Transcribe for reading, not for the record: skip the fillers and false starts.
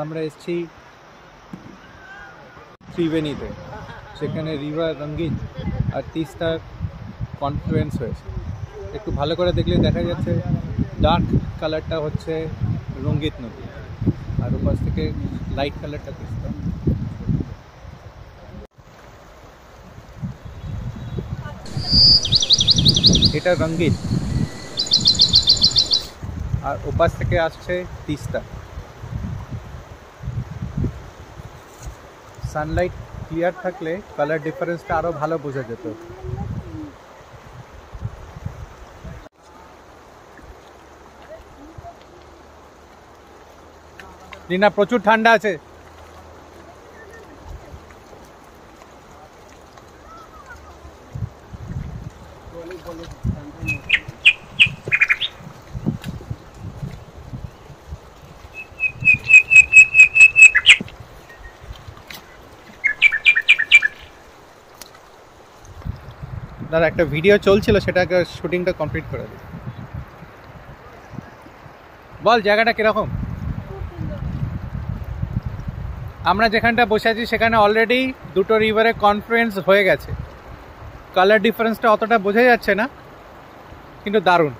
আমরা এসেছি ত্রিবেণীতে, সেখানে রিভার রঙ্গিত আর তিস্তার কনফ্লুয়েন্স হয়েছে। একটু ভালো করে দেখলে দেখা যাচ্ছে ডার্ক কালারটা হচ্ছে রঙ্গিত নদী, আর ওপাশ থেকে লাইট কালারটা তিস্তা। এটা রঙ্গিত আর ওপাশ থেকে আসছে তিস্তা। সানলাইট ক্লিয়ার থাকলে কালার ডিফারেন্সটা আরো ভালো বোঝা যেত। রিনা, প্রচুর ঠান্ডা আছে। দাদা, একটা ভিডিও চলছিল, সেটাকে শুটিংটা কমপ্লিট করে দিই। বল, জায়গাটা কিরকম? আমরা যেখানটা বসে আছি সেখানে অলরেডি দুটো রিভারে কনফ্লুয়েন্স হয়ে গেছে। কালার ডিফারেন্সটা অতটা বোঝা যাচ্ছে না, কিন্তু দারুণ।